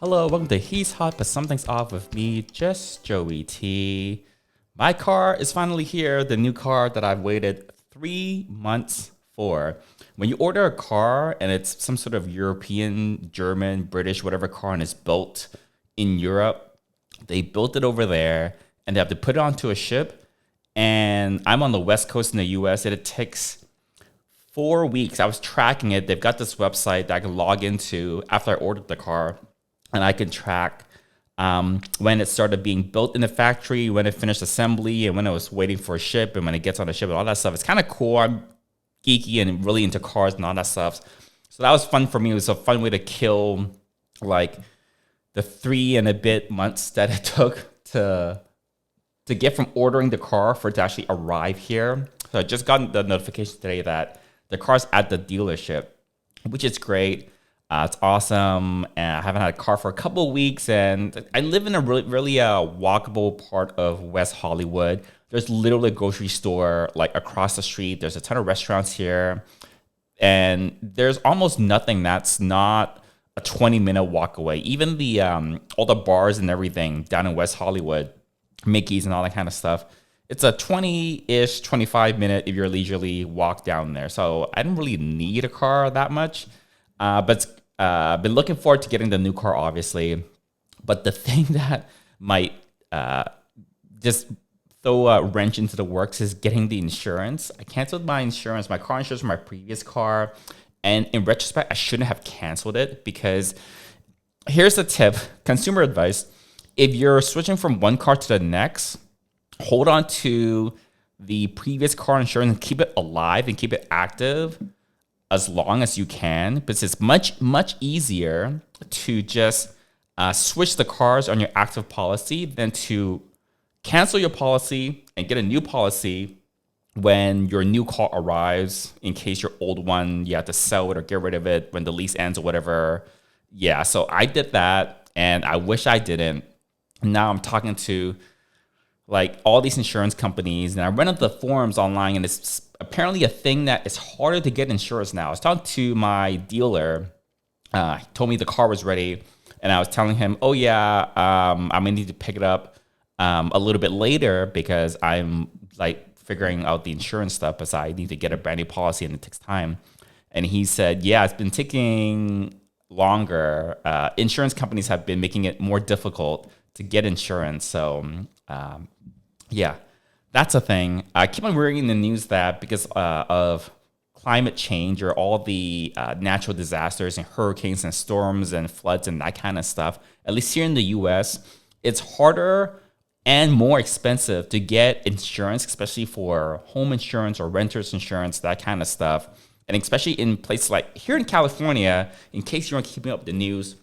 Hello, welcome to He's Hot, but Something's Off with me, just Joey T. My car is finally here, the new car that I've waited 3 months for. When you order a car and it's some sort of European, German, British, whatever car, and it's built in Europe, they built it over there and they have to put it onto a ship. And I'm on the West Coast in the US, and it takes 4 weeks. I was tracking it. They've got this website that I can log into after I ordered the car, and I can track when it started being built in the factory, when it finished assembly, and when it was waiting for a ship, and when it gets on the ship, and all that stuff. It's kind of cool. I'm geeky and really into cars and all that stuff. So that was fun for me. It was a fun way to kill like the 3 and a bit months that it took to get from ordering the car for it to actually arrive here. So I just got the notification today that the car's at the dealership, which is great. It's awesome. And I haven't had a car for a couple of weeks, and I live in a really walkable part of West Hollywood. There's literally a grocery store like across the street. There's a ton of restaurants here, and there's almost nothing that's not a 20-minute walk away. Even the all the bars and everything down in West Hollywood, Mickey's and all that kind of stuff, it's a 20-ish, 25-minute if you're leisurely walk down there. So I didn't really need a car that much. But I've been looking forward to getting the new car, obviously. But the thing that might just throw a wrench into the works is getting the insurance. I canceled my insurance, my car insurance for my previous car. And in retrospect, I shouldn't have canceled it, because here's the tip, consumer advice. If you're switching from one car to the next, hold on to the previous car insurance and keep it alive and keep it active as long as you can, because it's much easier to just switch the cars on your active policy than to cancel your policy and get a new policy when your new car arrives, in case your old one, you have to sell it or get rid of it when the lease ends or whatever. Yeah, so I did that, and I wish I didn't. Now I'm talking to like all these insurance companies, and I went on the forums online, and it's apparently a thing that it's harder to get insurance now. I was talking to my dealer. He told me the car was ready, and I was telling him, oh yeah, I'm gonna need to pick it up a little bit later, because I'm like figuring out the insurance stuff, because I need to get a brand new policy and it takes time. And he said, yeah, it's been taking longer. Insurance companies have been making it more difficult to get insurance. So yeah, that's a thing. I keep on reading in the news that because of climate change, or all the natural disasters and hurricanes and storms and floods and that kind of stuff, at least here in the US, it's harder and more expensive to get insurance, especially for home insurance or renter's insurance, that kind of stuff. And especially in places like here in California, in case you aren't keeping up with the news,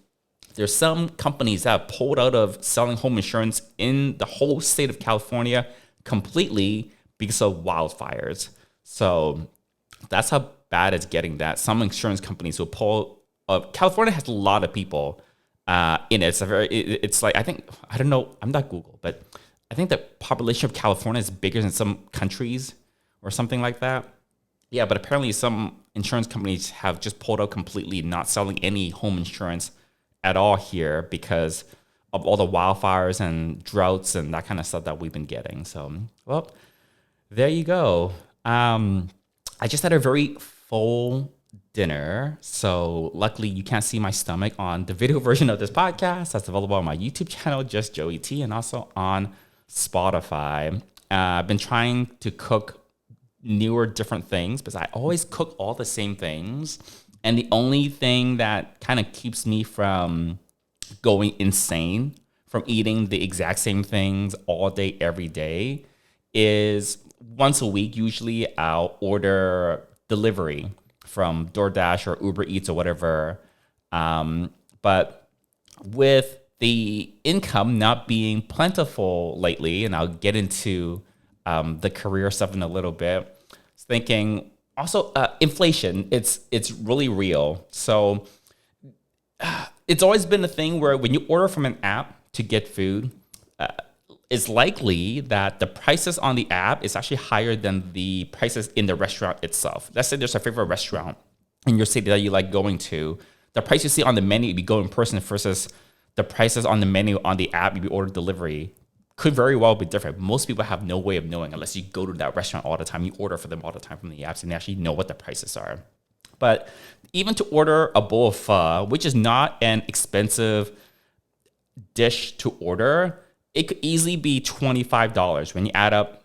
there's some companies that have pulled out of selling home insurance in the whole state of California completely because of wildfires. So that's how bad it's getting, that some insurance companies will pull up. California has a lot of people in it. It's like, I don't know, I'm not Google, but I think the population of California is bigger than some countries or something like that. Yeah, but apparently some insurance companies have just pulled out completely, not selling any home insurance at all here because of all the wildfires and droughts and that kind of stuff that we've been getting. So, well, there you go. I just had a very full dinner, so luckily you can't see my stomach on the video version of this podcast. That's available on my YouTube channel, just Joey T, and also on Spotify. I've been trying to cook newer, different things, because I always cook all the same things. And the only thing that kind of keeps me from going insane from eating the exact same things all day, every day, is once a week, usually I'll order delivery from DoorDash or Uber Eats or whatever. But with the income not being plentiful lately, and I'll get into the career stuff in a little bit, I was thinking, also, inflation, it's really real. So it's always been a thing where when you order from an app to get food, it's likely that the prices on the app is actually higher than the prices in the restaurant itself. Let's say there's a favorite restaurant in your city that you like going to. The price you see on the menu if you go in person versus the prices on the menu on the app you order delivery could very well be different. Most people have no way of knowing unless you go to that restaurant all the time. You order for them all the time from the apps and they actually know what the prices are. But even to order a bowl of pho, which is not an expensive dish to order, it could easily be $25 when you add up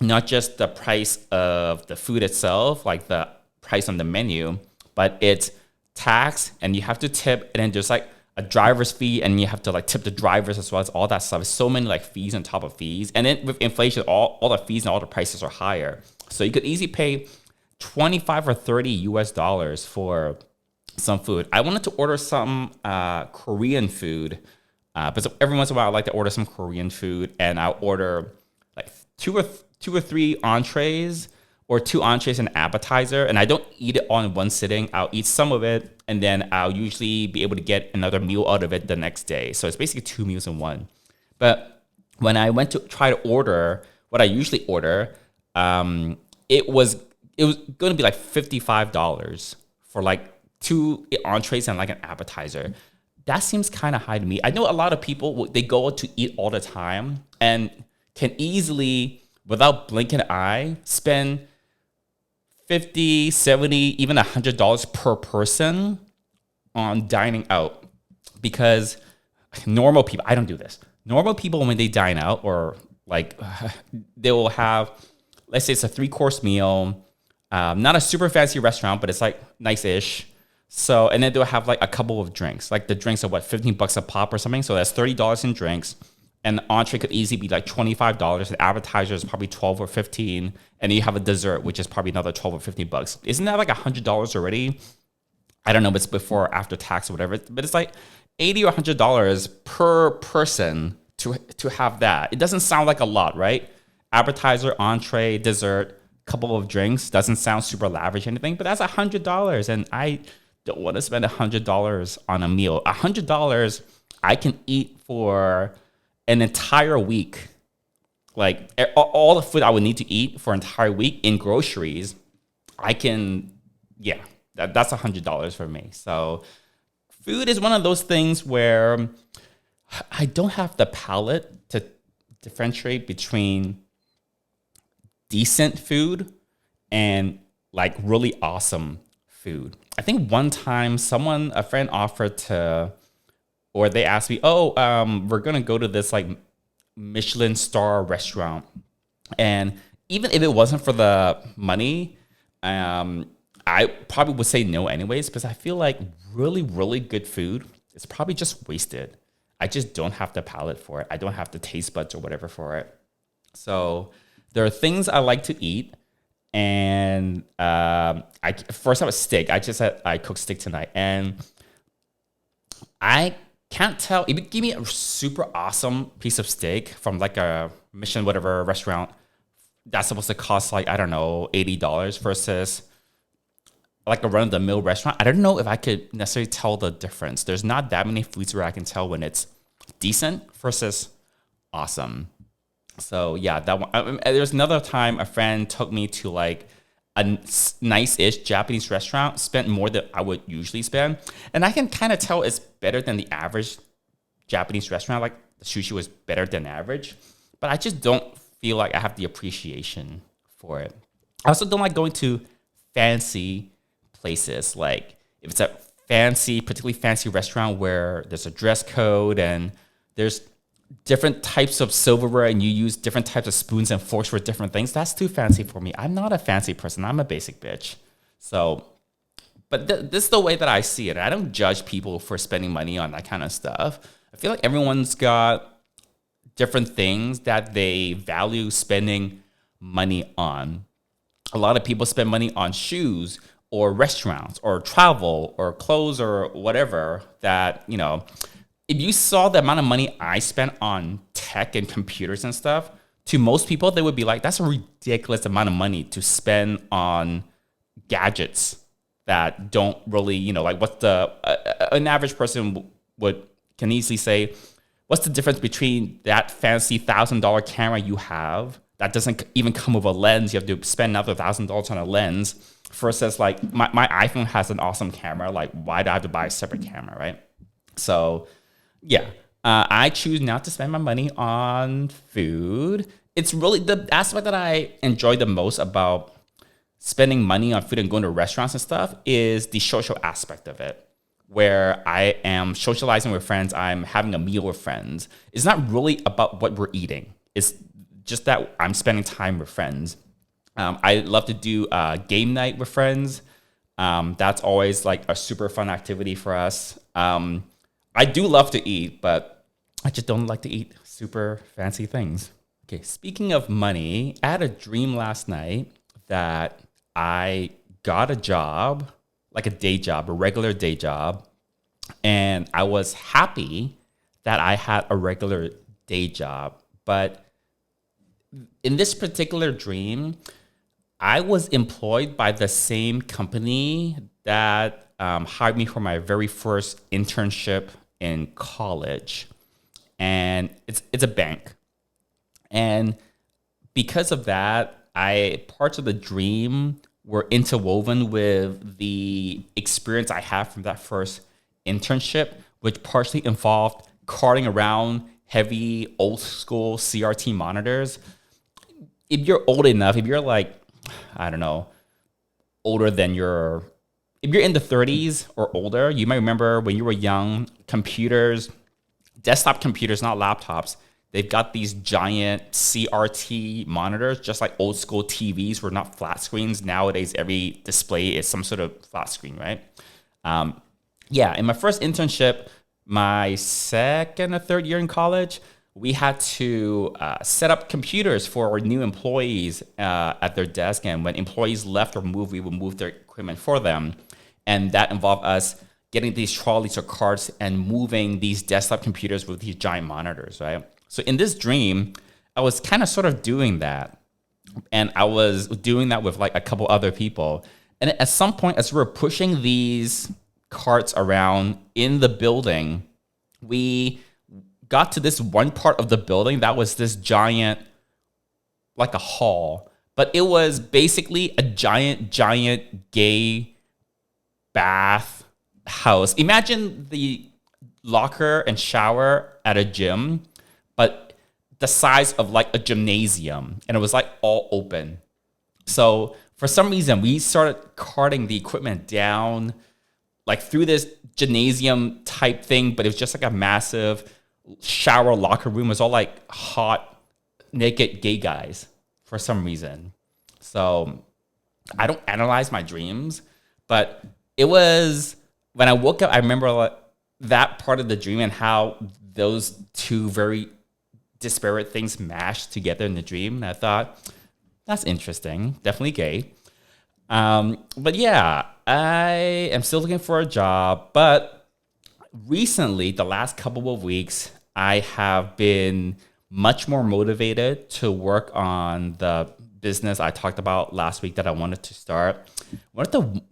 not just the price of the food itself, like the price on the menu, but it's tax and you have to tip, and then there's like a driver's fee and you have to like tip the drivers as well as all that stuff. It's so many like fees on top of fees. And then with inflation, all the fees and all the prices are higher. So you could easily pay 25 or 30 US dollars for some food. I wanted to order some Korean food, but every once in a while I like to order some Korean food, and I'll order like two or three entrees, or 2 entrees and appetizer, and I don't eat it all in one sitting. I'll eat some of it, and then I'll usually be able to get another meal out of it the next day. So it's basically 2 meals in one. But when I went to try to order what I usually order, it was going to be like $55 for like 2 entrees and like an appetizer. That seems kind of high to me. I know a lot of people, they go out to eat all the time and can easily, without blinking an eye, spend $50, $70, even $100 per person on dining out. Because normal people, I don't do this. Normal people, when they dine out, or like they will have, let's say it's a 3-course meal, not a super fancy restaurant, but it's like nice-ish. So, and then they'll have like a couple of drinks. Like the drinks are what, $15 a pop or something? So that's $30 in drinks. And the entree could easily be like $25. The appetizer is probably $12 or $15. And then you have a dessert, which is probably another $12 or $15. Isn't that like $100 already? I don't know if it's before or after tax or whatever, but it's like $80 or $100 per person to have that. It doesn't sound like a lot, right? Appetizer, entree, dessert, couple of drinks. Doesn't sound super lavish or anything, but that's $100. And I don't want to spend $100 on a meal. $100 I can eat for an entire week. Like all the food I would need to eat for an entire week in groceries, I can, yeah, that's $100 for me. So food is one of those things where I don't have the palate to differentiate between decent food and like really awesome food. I think one time a friend offered to, or they asked me, we're going to go to this like Michelin star restaurant. And even if it wasn't for the money, I probably would say no anyways, because I feel like really, really good food is probably just wasted. I just don't have the palate for it. I don't have the taste buds or whatever for it. So there are things I like to eat. And first I was steak. I cooked steak tonight. And I can't tell. If you give me a super awesome piece of steak from like a Michelin whatever restaurant, that's supposed to cost like, I don't know, $80 versus like a run-of-the-mill restaurant. I don't know if I could necessarily tell the difference. There's not that many foods where I can tell when it's decent versus awesome. So yeah, that one. There's another time a friend took me to like a nice-ish Japanese restaurant, spent more than I would usually spend. And I can kind of tell it's better than the average Japanese restaurant. Like the sushi was better than average, but I just don't feel like I have the appreciation for it. I also don't like going to fancy places. Like if it's a particularly fancy restaurant where there's a dress code and there's different types of silverware and you use different types of spoons and forks for different things, that's too fancy for me. I'm not a fancy person. I'm a basic bitch. So, but this is the way that I see it. I don't judge people for spending money on that kind of stuff. I feel like everyone's got different things that they value spending money on. A lot of people spend money on shoes or restaurants or travel or clothes or whatever that, you know, if you saw the amount of money I spent on tech and computers and stuff, to most people, they would be like, that's a ridiculous amount of money to spend on gadgets that don't really, you know, like what's an average person can easily say, what's the difference between that fancy $1,000 camera you have that doesn't even come with a lens? You have to spend another $1,000 on a lens versus like my iPhone has an awesome camera. Like, why do I have to buy a separate camera, right? So Yeah. I choose not to spend my money on food. It's really the aspect that I enjoy the most about spending money on food and going to restaurants and stuff is the social aspect of it, where I am socializing with friends, I'm having a meal with friends. It's not really about what we're eating. It's just that I'm spending time with friends. I love to do game night with friends. That's always like a super fun activity for us. I do love to eat, but I just don't like to eat super fancy things. Okay, speaking of money, I had a dream last night that I got a job, like a day job, a regular day job, and I was happy that I had a regular day job. But in this particular dream, I was employed by the same company that hired me for my very first internship in college, and it's a bank. And because of that, I parts of the dream were interwoven with the experience I had from that first internship, which partially involved carting around heavy old school CRT monitors. If you're old enough, if you're like, I don't know, older than your, if you're in the 30s or older, you might remember when you were young, computers, desktop computers, not laptops, they've got these giant CRT monitors, just like old school TVs were not flat screens. Nowadays, every display is some sort of flat screen, right? Yeah, in my first internship, my second or third year in college, we had to set up computers for our new employees at their desk. And when employees left or moved, we would move their equipment for them. And that involved us getting these trolleys or carts and moving these desktop computers with these giant monitors, right? So in this dream, I was kind of sort of doing that. And I was doing that with like a couple other people. And at some point, as we were pushing these carts around in the building, we got to this one part of the building that was this giant, like a hall, but it was basically a giant gay bath house. Imagine the locker and shower at a gym, but the size of like a gymnasium, and it was like all open. So for some reason, we started carting the equipment down, like through this gymnasium type thing, but it was just like a massive shower locker room. It was all like hot, naked gay guys for some reason. So I don't analyze my dreams, but it was when I woke up, I remember like that part of the dream and how those two very disparate things mashed together in the dream. And I thought, that's interesting. Definitely gay. But yeah, I am still looking for a job. But recently, the last couple of weeks, I have been much more motivated to work on the business I talked about last week that I wanted to start. One of the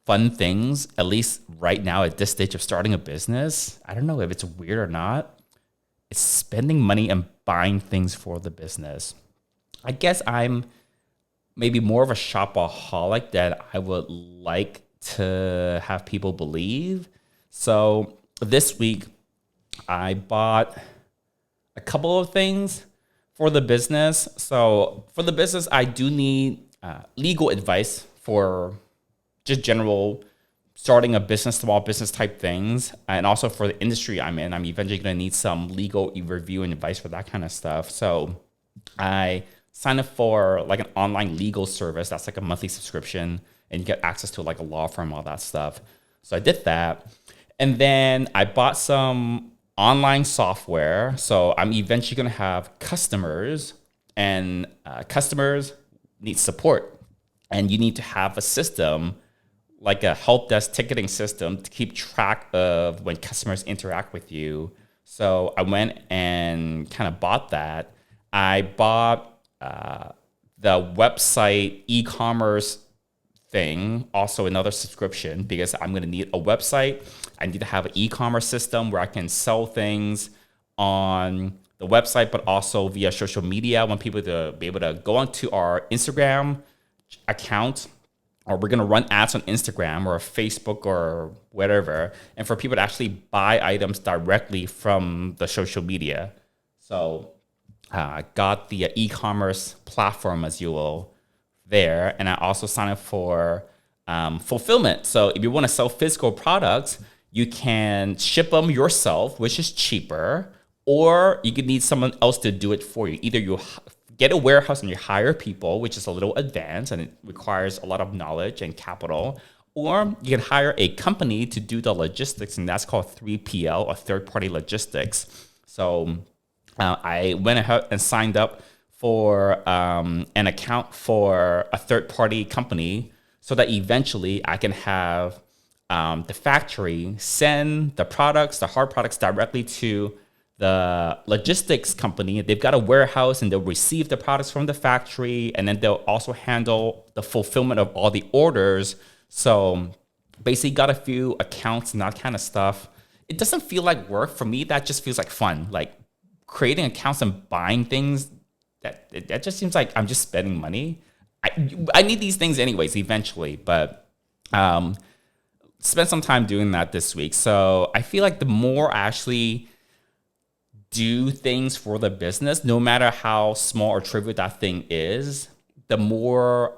fun things, at least right now at this stage of starting a business, I don't know if it's weird or not, it's spending money and buying things for the business. I guess I'm maybe more of a shopaholic than I would like to have people believe. So this week, I bought a couple of things for the business. So for the business, I do need legal advice for just general starting a business, small business type things. And also for the industry I'm in, I'm eventually going to need some legal review and advice for that kind of stuff. So I signed up for like an online legal service. That's like a monthly subscription and you get access to like a law firm, all that stuff. So I did that. And then I bought some online software. So I'm eventually going to have customers, and customers need support. And you need to have a system like a help desk ticketing system to keep track of when customers interact with you. So I went and kind of bought that. I bought the website e-commerce thing, also another subscription, because I'm going to need a website. I need to have an e-commerce system where I can sell things on the website, but also via social media. I want people to be able to go onto our Instagram account or we're going to run ads on Instagram or Facebook or whatever, and for people to actually buy items directly from the social media. So I got the e-commerce platform, as you will, there, and I also signed up for fulfillment. So if you want to sell physical products, you can ship them yourself, which is cheaper, or you could need someone else to do it for you. Either you get a warehouse and you hire people, which is a little advanced and it requires a lot of knowledge and capital, or you can hire a company to do the logistics, and that's called 3PL, or third-party logistics. So I went ahead and signed up for an account for a third-party company so that eventually I can have the factory send the products, the hard products, directly to the logistics company. They've got a warehouse and they'll receive the products from the factory, and then they'll also handle the fulfillment of all the orders. So basically got a few accounts and that kind of stuff. It doesn't feel like work for me. That just feels like fun. Like creating accounts and buying things, that just seems like I'm just spending money. I need these things anyways eventually, but spent some time doing that this week. So I feel like the more I actually do things for the business, no matter how small or trivial that thing is, the more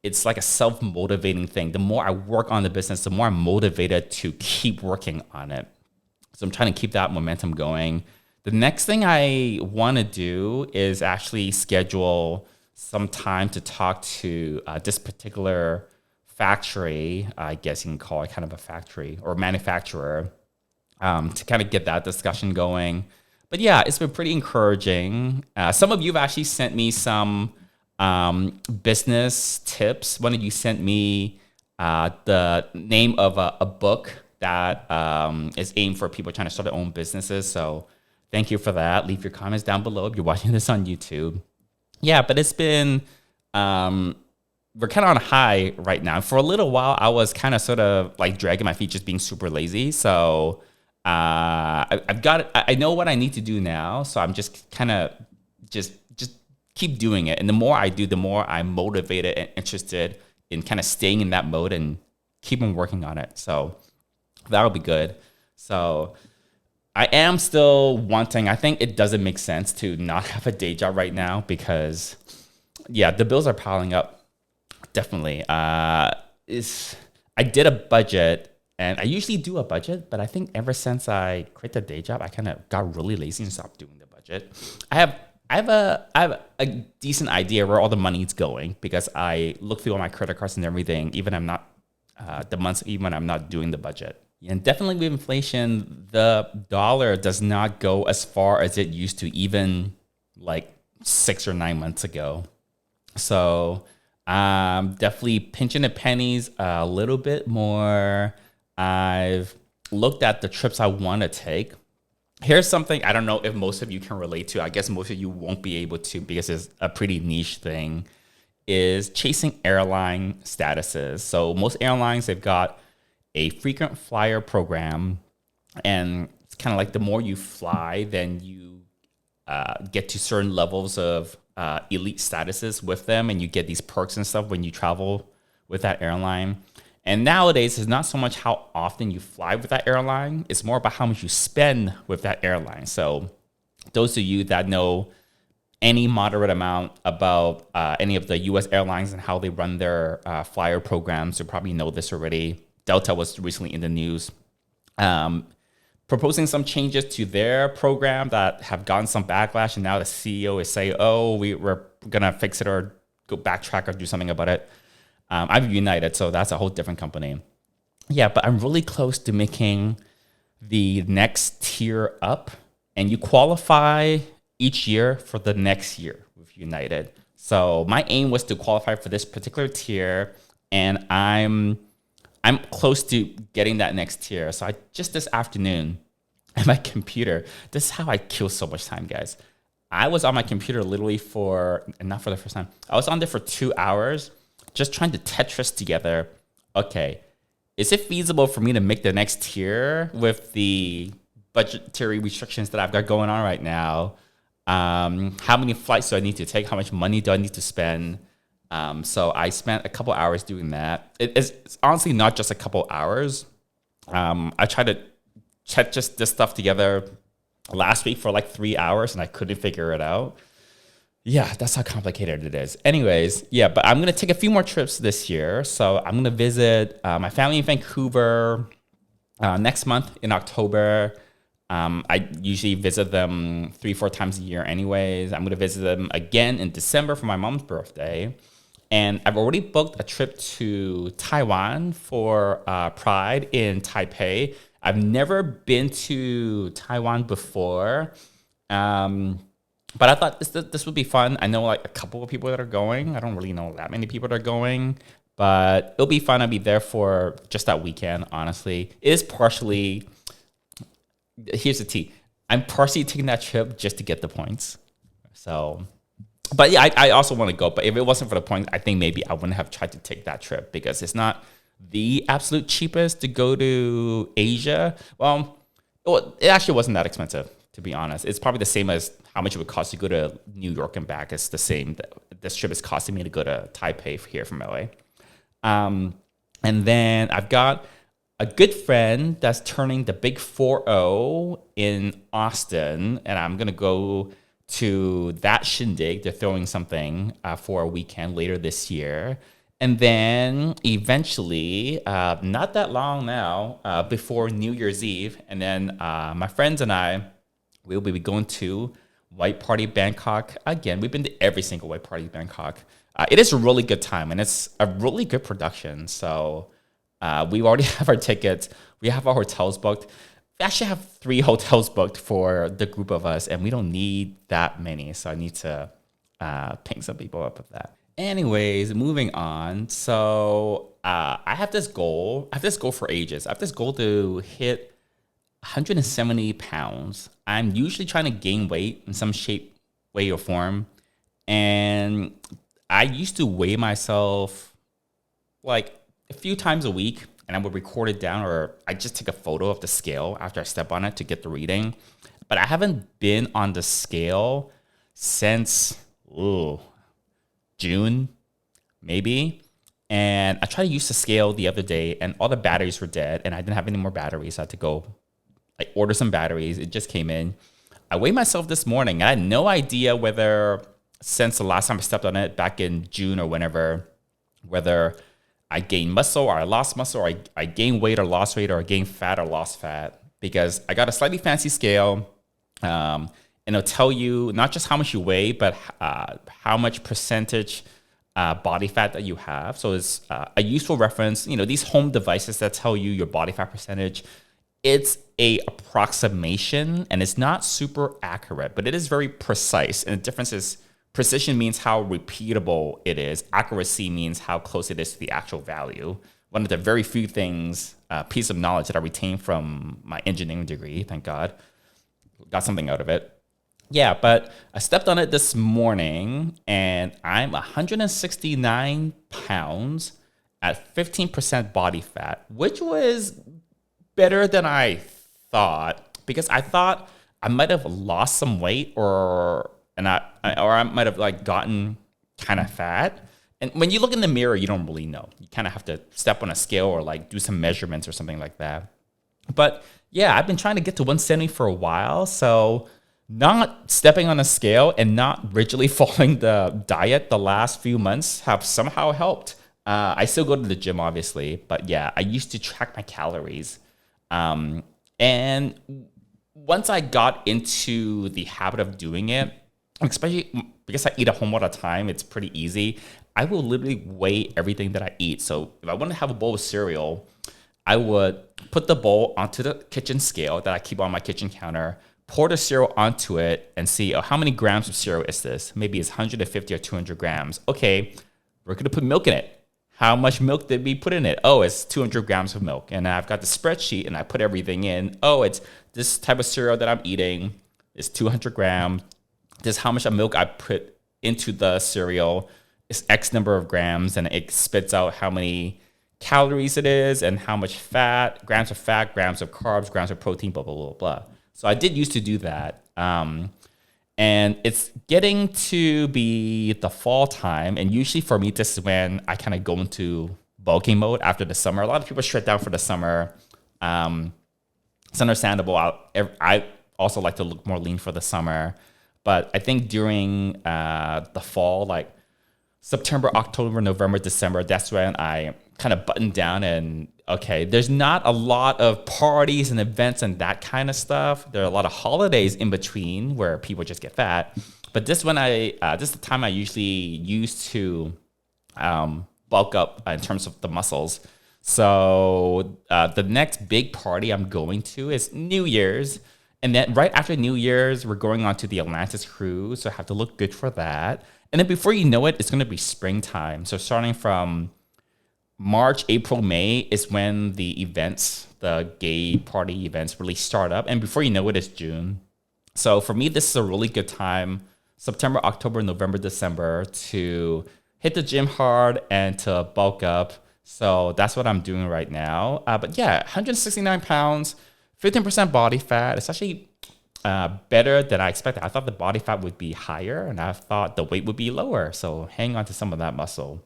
it's like a self-motivating thing. The more I work on the business, the more I'm motivated to keep working on it. So I'm trying to keep that momentum going. The next thing I want to do is actually schedule some time to talk to this particular factory, I guess you can call it kind of a factory or manufacturer, to kind of get that discussion going. But yeah, it's been pretty encouraging. Some of you have actually sent me some business tips. One of you sent me the name of a book that is aimed for people trying to start their own businesses. So thank you for that. Leave your comments down below if you're watching this on YouTube. Yeah, but it's been, we're kind of on a high right now. For a little while, I was kind of sort of like dragging my feet, just being super lazy. So I know what I need to do now. So I'm just kind of just keep doing it. And the more I do, the more I'm motivated and interested in kind of staying in that mode and keeping working on it. So that'll be good. So I am still wanting, I think it doesn't make sense to not have a day job right now because, yeah, the bills are piling up. Definitely. I did a budget, and I usually do a budget, but I think ever since I quit the day job, I kind of got really lazy and stopped doing the budget. I have a decent idea where all the money's going because I look through all my credit cards and everything, even I'm not even when I'm not doing the budget. And definitely with inflation, the dollar does not go as far as it used to even like 6 or 9 months ago. So definitely pinching the pennies a little bit more. I've looked at the trips I want to take. Here's something I don't know if most of you can relate to. I guess most of you won't be able to because it's a pretty niche thing, is chasing airline statuses. So most airlines, they've got a frequent flyer program, and it's kind of like the more you fly, then you get to certain levels of elite statuses with them, and you get these perks and stuff when you travel with that airline. And nowadays, it's not so much how often you fly with that airline, it's more about how much you spend with that airline. So those of you that know any moderate amount about any of the US airlines and how they run their flyer programs, you probably know this already. Delta was recently in the news, proposing some changes to their program that have gotten some backlash. And now the CEO is saying, oh, we're going to fix it or go backtrack or do something about it. I'm United, so that's a whole different company. Yeah, but I'm really close to making the next tier up. And you qualify each year for the next year with United. So my aim was to qualify for this particular tier, and I'm close to getting that next tier. So just this afternoon at my computer, this is how I kill so much time, guys. I was on my computer literally not for the first time, I was on there for 2 hours just trying to Tetris together. Okay, is it feasible for me to make the next tier with the budgetary restrictions that I've got going on right now? How many flights do I need to take? How much money do I need to spend? So I spent a couple hours doing that. It's honestly not just a couple hours. I tried to check just this stuff together last week for like 3 hours and I couldn't figure it out. Yeah, that's how complicated it is. Anyways, yeah, but I'm gonna take a few more trips this year. So I'm gonna visit my family in Vancouver next month in October. I usually visit them 3, 4 times a year, anyways. I'm gonna visit them again in December for my mom's birthday, and I've already booked a trip to Taiwan for Pride in Taipei. I've never been to Taiwan before. Um, but I thought this would be fun. I know like a couple of people that are going. I don't really know that many people that are going, but it'll be fun. I'll be there for just that weekend, honestly. It is partially, here's the tea. I'm partially taking that trip just to get the points. So, but yeah, I also want to go. But if it wasn't for the points, I think maybe I wouldn't have tried to take that trip because it's not the absolute cheapest to go to Asia. Well, it actually wasn't that expensive, to be honest. It's probably the same as how much it would cost to go to New York and back. It's the same. This trip is costing me to go to Taipei here from LA. And then I've got a good friend that's turning the big 4-0 in Austin, and I'm going to go to that shindig. They're throwing something for a weekend later this year. And then eventually, not that long now, before New Year's Eve, and then my friends and I will be going to White Party Bangkok again. We've been to every single White Party Bangkok. It is a really good time, and it's a really good production. So we already have our tickets. We have our hotels booked. We actually have 3 hotels booked for the group of us, and we don't need that many. So I need to ping some people up with that. Anyways, moving on. So I have this goal. I have this goal for ages. I have this goal to hit 170 pounds. I'm usually trying to gain weight in some shape, way, or form. And I used to weigh myself like a few times a week, and I would record it down, or I just take a photo of the scale after I step on it to get the reading. But I haven't been on the scale since June, maybe. And I tried to use the scale the other day, and all the batteries were dead, and I didn't have any more batteries. So I had to go order some batteries. It just came in. I weighed myself this morning. I had no idea whether, since the last time I stepped on it back in June or whenever, whether I gained muscle or I lost muscle, or I gained weight or lost weight, or I gained fat or lost fat, because I got a slightly fancy scale. And it'll tell you not just how much you weigh, but how much percentage body fat that you have. So it's a useful reference. You know, these home devices that tell you your body fat percentage, it's a approximation, and it's not super accurate, but it is very precise. And the difference is precision means how repeatable it is. Accuracy means how close it is to the actual value. One of the very few things, piece of knowledge that I retained from my engineering degree, thank God, got something out of it. Yeah, but I stepped on it this morning, and I'm 169 pounds at 15% body fat, which was better than I thought, because I thought I might have lost some weight, or I might have like gotten kind of fat. And when you look in the mirror, you don't really know. You kind of have to step on a scale or like do some measurements or something like that. But yeah, I've been trying to get to 170 for a while. So not stepping on a scale and not rigidly following the diet the last few months have somehow helped. I still go to the gym, obviously, but yeah, I used to track my calories. And once I got into the habit of doing it, especially because I eat at home all the time, it's pretty easy. I will literally weigh everything that I eat. So if I want to have a bowl of cereal, I would put the bowl onto the kitchen scale that I keep on my kitchen counter, pour the cereal onto it, and see, how many grams of cereal is this? Maybe it's 150 or 200 grams. Okay, we're going to put milk in it. How much milk did we put in it? Oh, it's 200 grams of milk. And I've got the spreadsheet, and I put everything in. Oh, it's this type of cereal that I'm eating. It's 200 grams. This is how much milk I put into the cereal. It's X number of grams, and it spits out how many calories it is and how much fat, grams of carbs, grams of protein, blah, blah, blah, blah. So I did used to do that. And it's getting to be the fall time. And usually for me, this is when I kind of go into bulking mode after the summer. A lot of people shut down for the summer. It's understandable. I also like to look more lean for the summer. But I think during the fall, like September, October, November, December, that's when I kind of button down and okay, there's not a lot of parties and events and that kind of stuff. There are a lot of holidays in between where people just get fat. But this is the time I usually use to bulk up in terms of the muscles. So the next big party I'm going to is New Year's. And then right after New Year's, we're going on to the Atlantis cruise. So I have to look good for that. And then before you know it, it's going to be springtime. So starting from March, April, May is when the events, the gay party events really start up. And before you know it, it's June. So for me, this is a really good time, September, October, November, December, to hit the gym hard and to bulk up. So that's what I'm doing right now. But yeah, 169 pounds, 15% body fat. It's actually better than I expected. I thought the body fat would be higher and I thought the weight would be lower. So hang on to some of that muscle.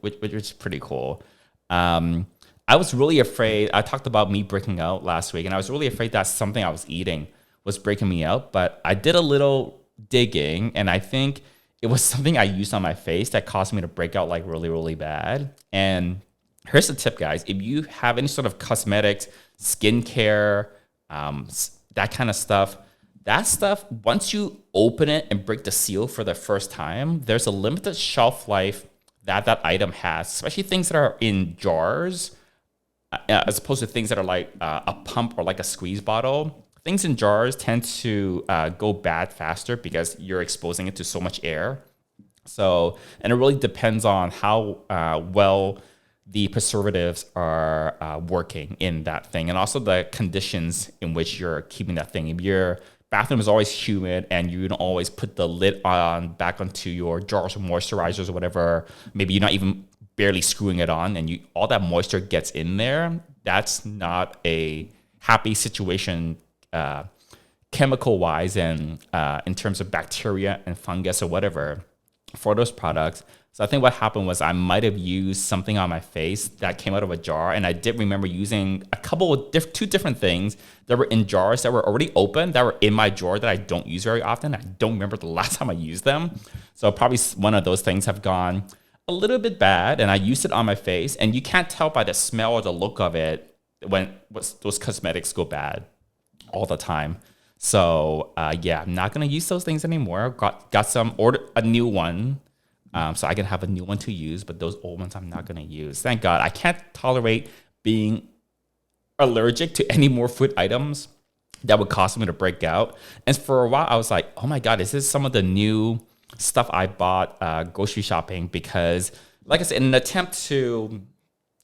Which is pretty cool. I was really afraid. I talked about me breaking out last week, and I was really afraid that something I was eating was breaking me out. But I did a little digging, and I think it was something I used on my face that caused me to break out like really, really bad. And here's the tip, guys. If you have any sort of cosmetics, skincare, that kind of stuff, that stuff, once you open it and break the seal for the first time, there's a limited shelf life that item has, especially things that are in jars, as opposed to things that are like a pump or like a squeeze bottle. Things in jars tend to go bad faster because you're exposing it to so much air. So, and it really depends on how well the preservatives are working in that thing, and also the conditions in which you're keeping that thing. If your bathroom is always humid and you don't always put the lid on back onto your jars of moisturizers or whatever, maybe you're not even barely screwing it on and all that moisture gets in there, that's not a happy situation chemical wise and in terms of bacteria and fungus or whatever for those products. So I think what happened was I might have used something on my face that came out of a jar, and I did remember using a couple of two different things that were in jars that were already open, that were in my drawer that I don't use very often. I don't remember the last time I used them. So probably one of those things have gone a little bit bad, and I used it on my face, and you can't tell by the smell or the look of it when those cosmetics go bad all the time. So yeah, I'm not gonna use those things anymore. Ordered a new one. So I can have a new one to use, but those old ones I'm not going to use. Thank God. I can't tolerate being allergic to any more food items that would cause me to break out. And for a while, I was like, oh my God, is this some of the new stuff I bought grocery shopping? Because like I said, in an attempt to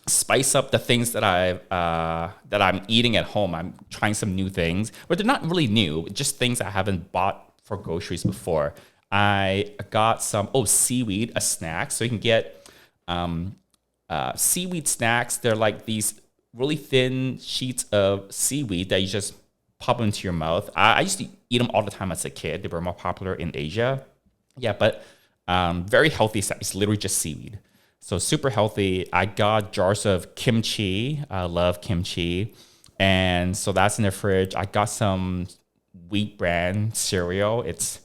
spice up the things that I'm eating at home, I'm trying some new things, but they're not really new, just things I haven't bought for groceries before. I got some seaweed, a snack. So you can get seaweed snacks. They're like these really thin sheets of seaweed that you just pop into your mouth. I used to eat them all the time as a kid. They were more popular in Asia. Yeah, but very healthy stuff. It's literally just seaweed. So super healthy. I got jars of kimchi. I love kimchi. And so that's in the fridge. I got some wheat bran cereal. It's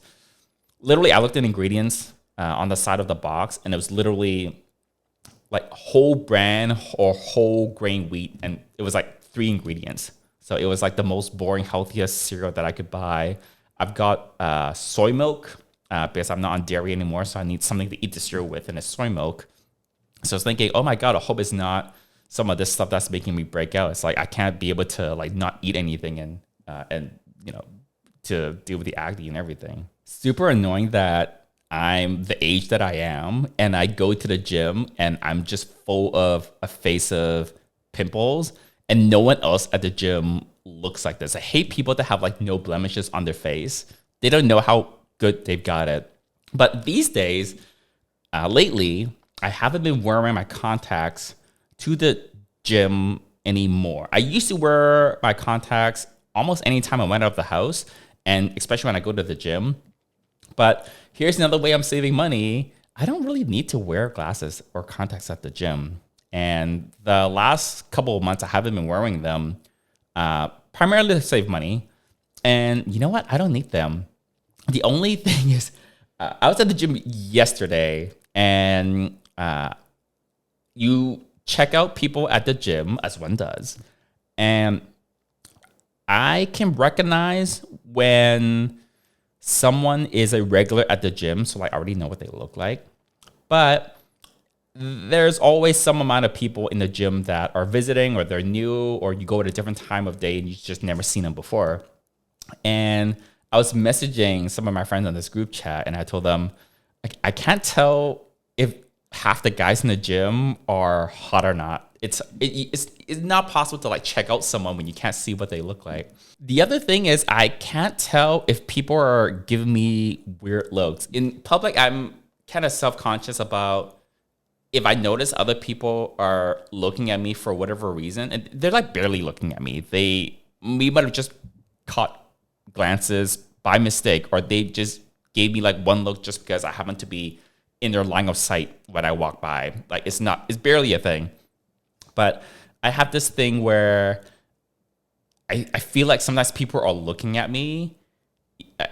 literally, I looked at ingredients on the side of the box, and it was literally like whole bran or whole grain wheat, and it was like 3 ingredients. So it was like the most boring, healthiest cereal that I could buy. I've got soy milk because I'm not on dairy anymore, so I need something to eat the cereal with, and it's soy milk. So I was thinking, oh my God, I hope it's not some of this stuff that's making me break out. It's like I can't be able to like not eat anything and to deal with the acne and everything. Super annoying that I'm the age that I am and I go to the gym and I'm just full of a face of pimples and no one else at the gym looks like this. I hate people that have like no blemishes on their face. They don't know how good they've got it. But these days, lately, I haven't been wearing my contacts to the gym anymore. I used to wear my contacts almost anytime I went out of the house. and especially when I go to the gym. But here's another way I'm saving money. I don't really need to wear glasses or contacts at the gym. And the last couple of months, I haven't been wearing them, primarily to save money. And you know what? I don't need them. The only thing is, I was at the gym yesterday, and you check out people at the gym, as one does. And I can recognize when someone is a regular at the gym, so I already know what they look like. But there's always some amount of people in the gym that are visiting, or they're new, or you go at a different time of day and you've just never seen them before. And I was messaging some of my friends on this group chat, and I told them, I can't tell if half the guys in the gym are hot or not. It's not possible to like check out someone when you can't see what they look like. The other thing is, I can't tell if people are giving me weird looks. In public, I'm kind of self-conscious about if I notice other people are looking at me for whatever reason, and they're like barely looking at me. We might have just caught glances by mistake, or they just gave me like one look just because I happen to be in their line of sight when I walk by. Like it's barely a thing. But I have this thing where I feel like sometimes people are looking at me,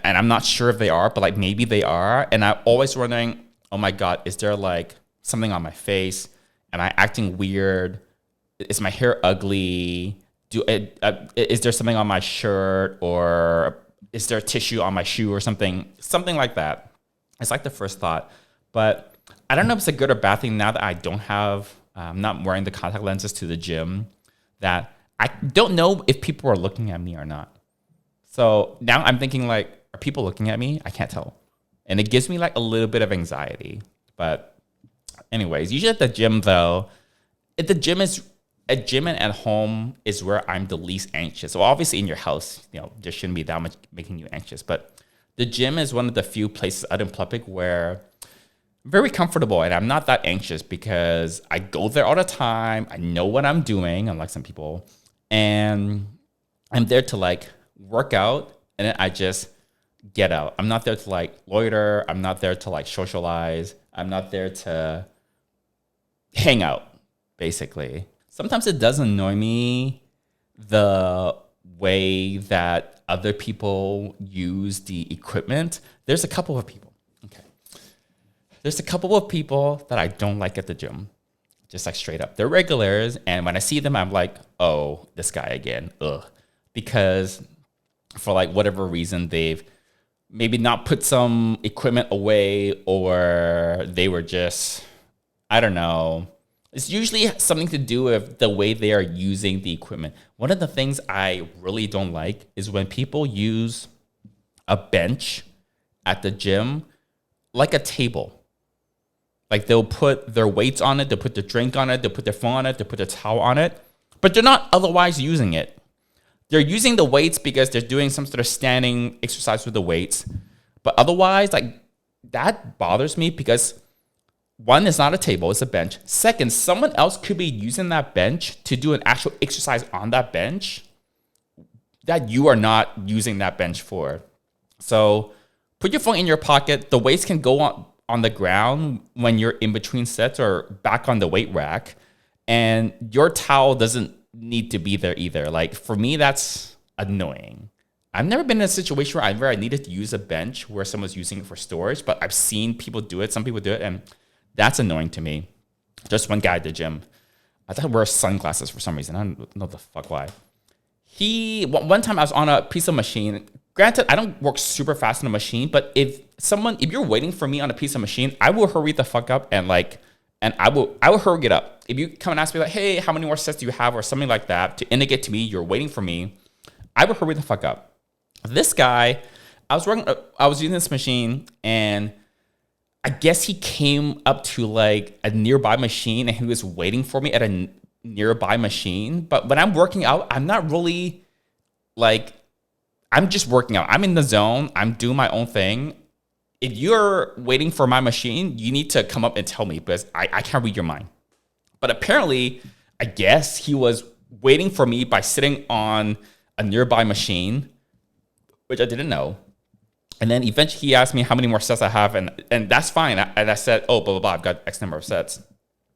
and I'm not sure if they are, but like maybe they are. And I'm always wondering, oh my God, is there like something on my face? Am I acting weird? Is my hair ugly? Is there something on my shirt, or is there tissue on my shoe or something? Something like that. It's like the first thought. But I don't know if it's a good or bad thing now that I don't have, I'm not wearing the contact lenses to the gym, that I don't know if people are looking at me or not. So now I'm thinking like, are people looking at me? I can't tell. And it gives me like a little bit of anxiety. But anyways, usually at the gym though, at gym and at home is where I'm the least anxious. So obviously in your house, there shouldn't be that much making you anxious. But the gym is one of the few places out in public where I'm very comfortable, and I'm not that anxious because I go there all the time. I know what I'm doing, unlike some people. And I'm there to like work out, and then I just get out. I'm not there to like loiter. I'm not there to like socialize. I'm not there to hang out, basically. Sometimes it does annoy me the way that other people use the equipment. There's a couple of people. Okay. There's a couple of people that I don't like at the gym. Just like straight up. They're regulars, and when I see them, I'm like, oh, this guy again. Ugh. Because for like whatever reason, they've maybe not put some equipment away, or they were just, I don't know. It's usually something to do with the way they are using the equipment. One of the things I really don't like is when people use a bench at the gym like a table. Like they'll put their weights on it, they'll put their drink on it, they'll put their phone on it, they'll put their towel on it, but they're not otherwise using it. They're using the weights because they're doing some sort of standing exercise with the weights. But otherwise, like that bothers me because one, it's not a table, it's a bench. Second, someone else could be using that bench to do an actual exercise on that bench that you are not using that bench for. So put your phone in your pocket. The weights can go on the ground when you're in between sets or back on the weight rack. And your towel doesn't need to be there either. Like for me, that's annoying. I've never been in a situation where I needed to use a bench where someone's using it for storage, but I've seen people do it. Some people do it, and that's annoying to me. Just one guy at the gym, I thought he wears sunglasses for some reason. I don't know the fuck why. One time I was on a piece of machine. Granted, I don't work super fast on a machine, but if you're waiting for me on a piece of machine, I will hurry the fuck up and I will hurry it up. If you come and ask me like, hey, how many more sets do you have, or something like that, to indicate to me you're waiting for me, I will hurry the fuck up. This guy, I was using this machine, and I guess he came up to like a nearby machine, and he was waiting for me at a nearby machine. But when I'm working out, I'm not really like, I'm just working out. I'm in the zone. I'm doing my own thing. If you're waiting for my machine, you need to come up and tell me, because I can't read your mind. But apparently, I guess he was waiting for me by sitting on a nearby machine which I didn't know. And then eventually he asked me how many more sets I have, and that's fine. And I said, oh, blah, blah, blah, I've got X number of sets.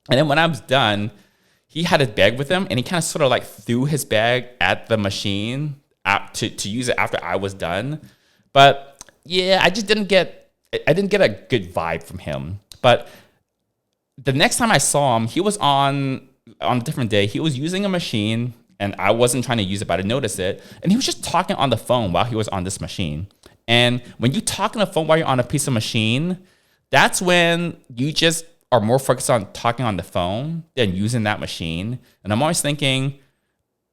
And then when I was done, he had his bag with him, and he kind of sort of like threw his bag at the machine to use it after I was done. But yeah, I didn't get a good vibe from him. But the next time I saw him, he was on a different day. He was using a machine, and I wasn't trying to use it, but I noticed it. And he was just talking on the phone while he was on this machine. And when you talk on the phone while you're on a piece of machine, that's when you just are more focused on talking on the phone than using that machine. And I'm always thinking,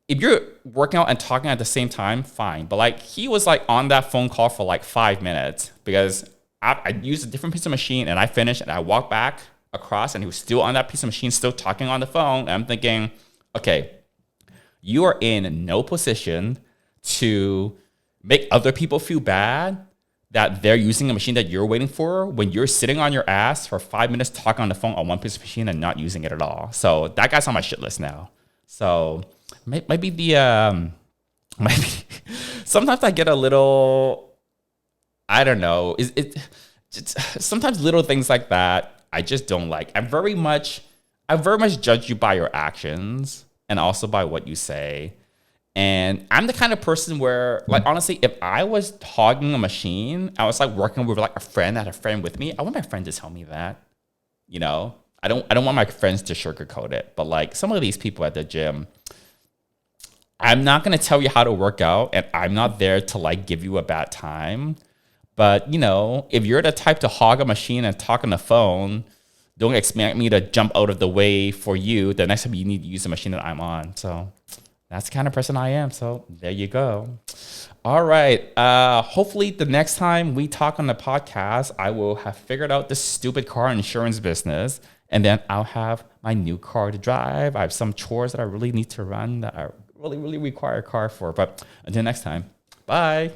if you're working out and talking at the same time, fine. But like he was like on that phone call for like 5 minutes because I used a different piece of machine and I finished and I walked back across and he was still on that piece of machine, still talking on the phone. And I'm thinking, okay, you are in no position to make other people feel bad that they're using a machine that you're waiting for when you're sitting on your ass for 5 minutes talking on the phone on one piece of machine and not using it at all. So that guy's on my shit list now. So maybe maybe sometimes I get a little, I don't know. Sometimes little things like that I just don't like. I very much judge you by your actions and also by what you say. And I'm the kind of person where, like, honestly, if I was hogging a machine, I was like working with like a friend, I had a friend with me, I want my friend to tell me that, you know, I don't want my friends to sugarcoat it. But like some of these people at the gym, I'm not going to tell you how to work out and I'm not there to like give you a bad time. But, you know, if you're the type to hog a machine and talk on the phone, don't expect me to jump out of the way for you the next time you need to use the machine that I'm on. So that's the kind of person I am. So there you go. All right. Hopefully the next time we talk on the podcast, I will have figured out this stupid car insurance business. And then I'll have my new car to drive. I have some chores that I really need to run that I really, really require a car for. But until next time, bye.